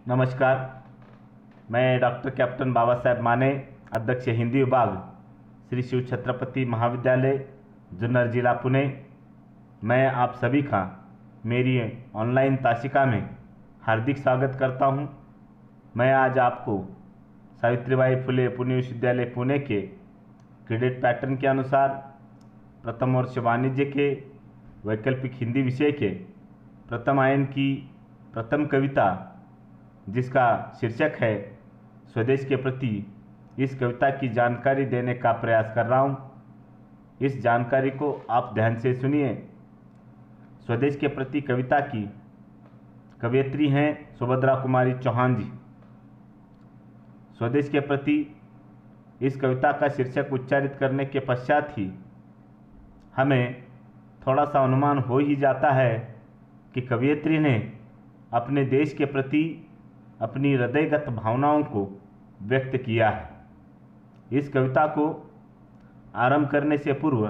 नमस्कार। मैं doctor captain Baba Saheb माने, अध्यक्ष हिंदी विभाग, श्री शिव छत्रपति महाविद्यालय, जुन्नर जिला पुणे। मैं आप सभी का मेरी ऑनलाइन तासिका में हार्दिक स्वागत करता हूं। मैं आज आपको सावित्रीबाई फुले पुणे विश्वविद्यालय पुणे के क्रेडिट पैटर्न के अनुसार प्रथम वर्ष वाणिज्य के वैकल्पिक हिंदी विषय के प्रथम आयन की प्रथम कविता, जिसका शीर्षक है स्वदेश के प्रति, इस कविता की जानकारी देने का प्रयास कर रहा हूँ। इस जानकारी को आप ध्यान से सुनिए। स्वदेश के प्रति कविता की कवयित्री हैं सुभद्रा कुमारी चौहान जी। स्वदेश के प्रति इस कविता का शीर्षक उच्चारित करने के पश्चात ही हमें थोड़ा सा अनुमान हो ही जाता है कि कवयित्री ने अपने देश के प्रति अपनी हृदयगत भावनाओं को व्यक्त किया है। इस कविता को आरंभ करने से पूर्व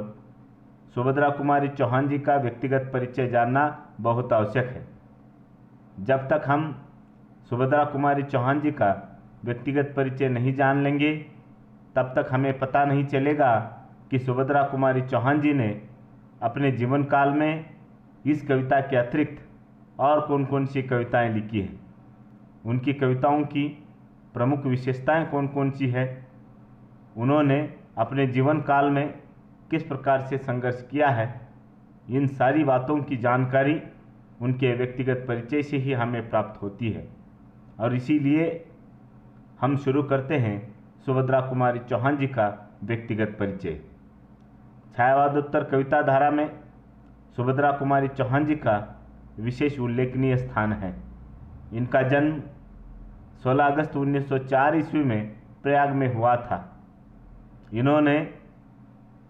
सुभद्रा कुमारी चौहान जी का व्यक्तिगत परिचय जानना बहुत आवश्यक है। जब तक हम सुभद्रा कुमारी चौहान जी का व्यक्तिगत परिचय नहीं जान लेंगे, तब तक हमें पता नहीं चलेगा कि सुभद्रा कुमारी चौहान जी ने अपने जीवन काल में इस कविता के अतिरिक्त और कौन कौन सी कविताएं लिखी हैं, उनकी कविताओं की प्रमुख विशेषताएं कौन कौन सी है, उन्होंने अपने जीवन काल में किस प्रकार से संघर्ष किया है। इन सारी बातों की जानकारी उनके व्यक्तिगत परिचय से ही हमें प्राप्त होती है। और इसीलिए हम शुरू करते हैं सुभद्रा कुमारी चौहान जी का व्यक्तिगत परिचय। छायावादोत्तर कविता धारा में सुभद्रा कुमारी चौहान जी का विशेष उल्लेखनीय स्थान है। इनका जन्म 16 अगस्त 1904 ईस्वी में प्रयाग में हुआ था। इन्होंने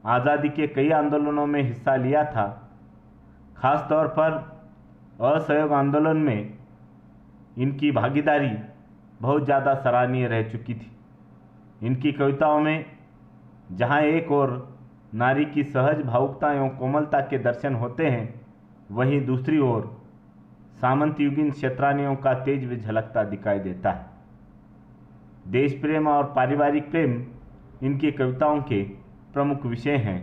आज़ादी के कई आंदोलनों में हिस्सा लिया था। खास तौर पर असहयोग आंदोलन में इनकी भागीदारी बहुत ज़्यादा सराहनीय रह चुकी थी। इनकी कविताओं में जहाँ एक ओर नारी की सहज भावुकता एवं कोमलता के दर्शन होते हैं, वहीं दूसरी ओर सामंत युगीन क्षेत्रानियों का तेज भी झलकता दिखाई देता है। देश प्रेम और पारिवारिक प्रेम इनकी कविताओं के प्रमुख विषय हैं।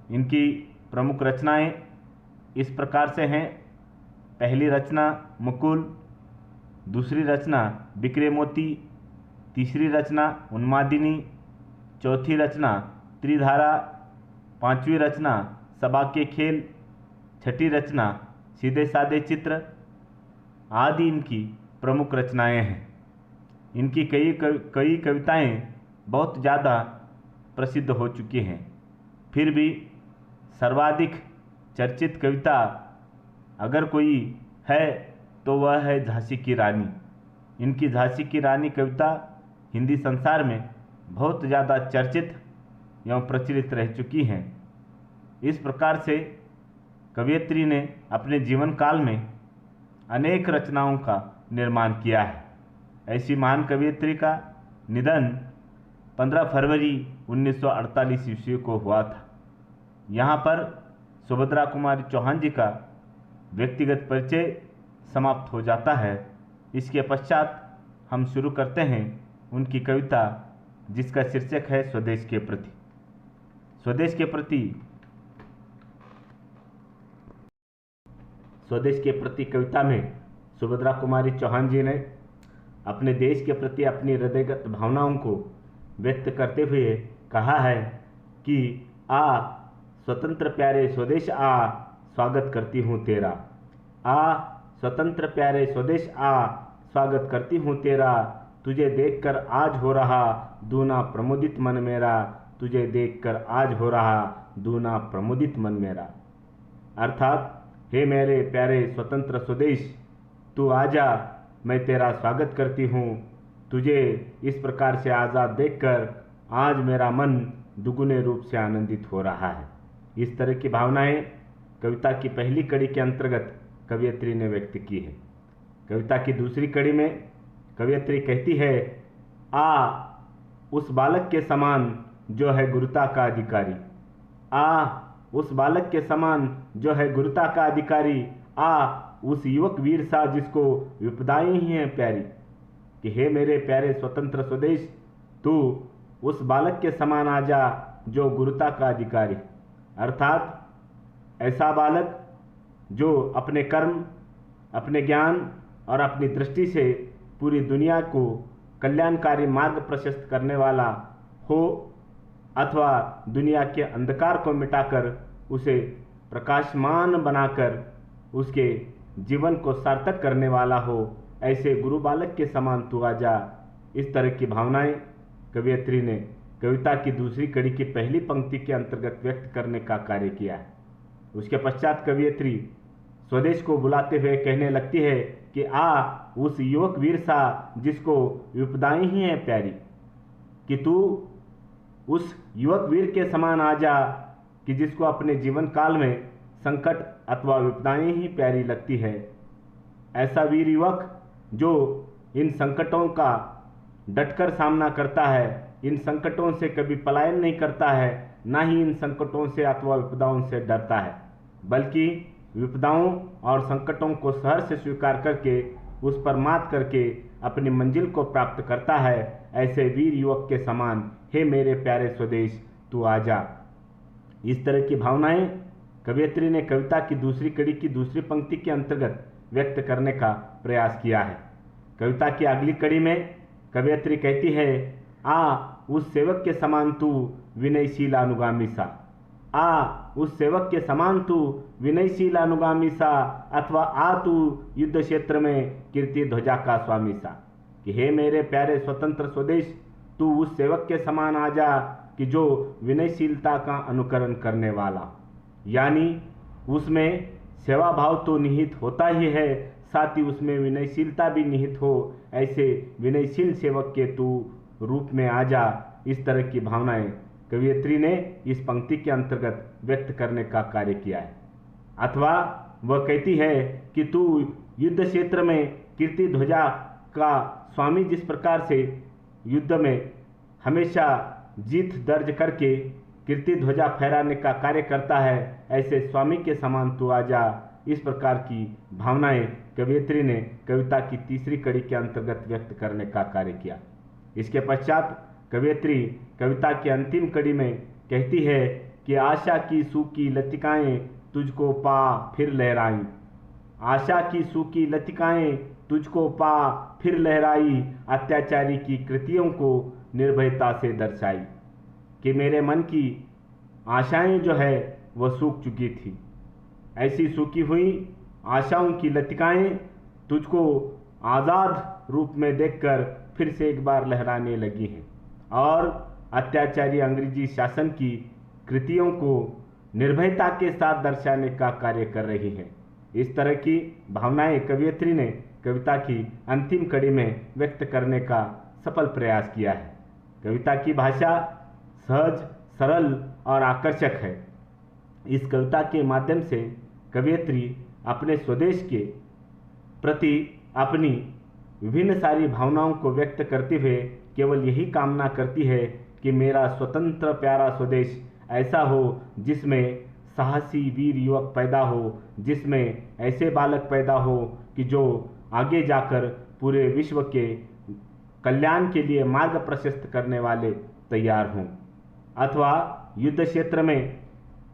इनकी प्रमुख रचनाएं इस प्रकार से हैं। पहली रचना मुकुल, दूसरी रचना बिखरे मोती, तीसरी रचना उन्मादिनी, चौथी रचना त्रिधारा, पांचवी रचना सभा के खेल, छठी रचना सीधे साधे चित्र आदि इनकी प्रमुख रचनाएं हैं। इनकी कई कविताएं बहुत ज़्यादा प्रसिद्ध हो चुकी हैं। फिर भी सर्वाधिक चर्चित कविता अगर कोई है तो वह है झांसी की रानी। इनकी झांसी की रानी कविता हिंदी संसार में बहुत ज़्यादा चर्चित एवं प्रचलित रह चुकी हैं। इस प्रकार से कवयित्री ने अपने जीवन काल में अनेक रचनाओं का निर्माण किया है। ऐसी महान कवयित्री का निधन 15 फरवरी 1948 ईस्वी को हुआ था। यहाँ पर सुभद्रा कुमारी चौहान जी का व्यक्तिगत परिचय समाप्त हो जाता है। इसके पश्चात हम शुरू करते हैं उनकी कविता, जिसका शीर्षक है स्वदेश के प्रति। स्वदेश के प्रति कविता में सुभद्रा कुमारी चौहान जी ने अपने देश के प्रति अपनी हृदयगत भावनाओं को व्यक्त करते हुए कहा है कि आ स्वतंत्र प्यारे स्वदेश आ, स्वागत करती हूँ तेरा। आ स्वतंत्र प्यारे स्वदेश आ, स्वागत करती हूँ तेरा। तुझे देखकर आज हो रहा दूना प्रमुदित मन मेरा। तुझे देखकर आज हो रहा दूना प्रमुदित मन मेरा। अर्थात, हे मेरे प्यारे स्वतंत्र स्वदेश, तू आजा, मैं तेरा स्वागत करती हूँ। तुझे इस प्रकार से आज़ाद देखकर आज मेरा मन दुगुने रूप से आनंदित हो रहा है। इस तरह की भावनाएं कविता की पहली कड़ी के अंतर्गत कवयित्री ने व्यक्त की है। कविता की दूसरी कड़ी में कवयित्री कहती है, आ उस बालक के समान जो है गुरुता का अधिकारी। आ उस बालक के समान जो है गुरुता का अधिकारी। आ उस युवक वीर सा जिसको विपदाएं ही हैं प्यारी, कि हे मेरे प्यारे स्वतंत्र स्वदेश, तू उस बालक के समान आ जा जो गुरुता का अधिकारी, अर्थात ऐसा बालक जो अपने कर्म, अपने ज्ञान और अपनी दृष्टि से पूरी दुनिया को कल्याणकारी मार्ग प्रशस्त करने वाला हो, अथवा दुनिया के अंधकार को मिटाकर उसे प्रकाशमान बनाकर उसके जीवन को सार्थक करने वाला हो। ऐसे गुरु बालक के समान तू आ जा। इस तरह की भावनाएं कवयित्री ने कविता की दूसरी कड़ी की पहली पंक्ति के अंतर्गत व्यक्त करने का कार्य किया है। उसके पश्चात कवयित्री स्वदेश को बुलाते हुए कहने लगती है कि आ उस युवक वीर सा जिसको विपदाएं ही हैं प्यारी, कि तू उस युवक वीर के समान आ जा कि जिसको अपने जीवन काल में संकट अथवा विपदाएं ही प्यारी लगती है। ऐसा वीर युवक जो इन संकटों का डटकर सामना करता है, इन संकटों से कभी पलायन नहीं करता है, ना ही इन संकटों से अथवा विपदाओं से डरता है, बल्कि विपदाओं और संकटों को सहर्ष से स्वीकार करके उस पर मात करके अपनी मंजिल को प्राप्त करता है। ऐसे वीर युवक के समान हे मेरे प्यारे स्वदेश तू आ जा। इस तरह की भावनाएं कवयित्री ने कविता की दूसरी कड़ी की दूसरी पंक्ति के अंतर्गत व्यक्त करने का प्रयास किया है। कविता की अगली कड़ी में कवयित्री कहती है, आ उस सेवक के समान तू विनयशील अनुगामी सा, आ उस सेवक के समान तू विनयशील अनुगामी सा, अथवा आ तू युद्ध क्षेत्र में कीर्ति ध्वजा का स्वामी सा, कि हे मेरे प्यारे स्वतंत्र स्वदेश, तू उस सेवक के समान आ जा कि जो विनयशीलता का अनुकरण करने वाला, यानी उसमें सेवा भाव तो निहित होता ही है, साथ ही उसमें विनयशीलता भी निहित हो। ऐसे विनयशील सेवक के तू रूप में आ जा। इस तरह की भावनाएं कवयित्री ने इस पंक्ति के अंतर्गत व्यक्त करने का कार्य किया है। अथवा वह कहती है कि तू युद्ध क्षेत्र में कीर्ति ध्वजा का स्वामी, जिस प्रकार से युद्ध में हमेशा जीत दर्ज करके कीर्ति ध्वजा फहराने का कार्य करता है, ऐसे स्वामी के समान तू आ जा। इस प्रकार की भावनाएं कवयित्री ने कविता की तीसरी कड़ी के अंतर्गत व्यक्त करने का कार्य किया। इसके पश्चात कवयित्री कविता की अंतिम कड़ी में कहती है कि आशा की सूखी लतिकाएं तुझको पा फिर लहराई, आशा की सूखी लतिकाएं तुझको पा फिर लहराई, अत्याचारी की कृतियों को निर्भयता से दर्शाई, कि मेरे मन की आशाएं जो है वह सूख चुकी थी। ऐसी सूखी हुई आशाओं की लतिकाएं तुझको आज़ाद रूप में देखकर फिर से एक बार लहराने लगी हैं और अत्याचारी अंग्रेजी शासन की कृतियों को निर्भयता के साथ दर्शाने का कार्य कर रही हैं। इस तरह की भावनाएं कवयित्री ने कविता की अंतिम कड़ी में व्यक्त करने का सफल प्रयास किया है। कविता की भाषा सहज, सरल और आकर्षक है। इस कविता के माध्यम से कवयित्री अपने स्वदेश के प्रति अपनी विभिन्न सारी भावनाओं को व्यक्त करते हुए केवल यही कामना करती है कि मेरा स्वतंत्र प्यारा स्वदेश ऐसा हो जिसमें साहसी वीर युवक पैदा हो, जिसमें ऐसे बालक पैदा हो कि जो आगे जाकर पूरे विश्व के कल्याण के लिए मार्ग प्रशस्त करने वाले तैयार हों, अथवा युद्ध क्षेत्र में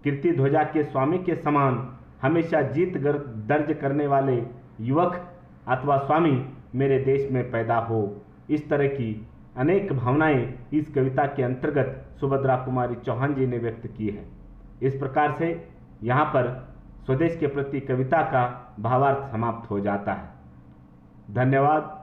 कीर्ति ध्वजा के स्वामी के समान हमेशा जीत दर्ज करने वाले युवक अथवा स्वामी मेरे देश में पैदा हो। इस तरह की अनेक भावनाएं इस कविता के अंतर्गत सुभद्रा कुमारी चौहान जी ने व्यक्त की है। इस प्रकार से यहाँ पर स्वदेश के प्रति कविता का भावार्थ समाप्त हो जाता है। धन्यवाद।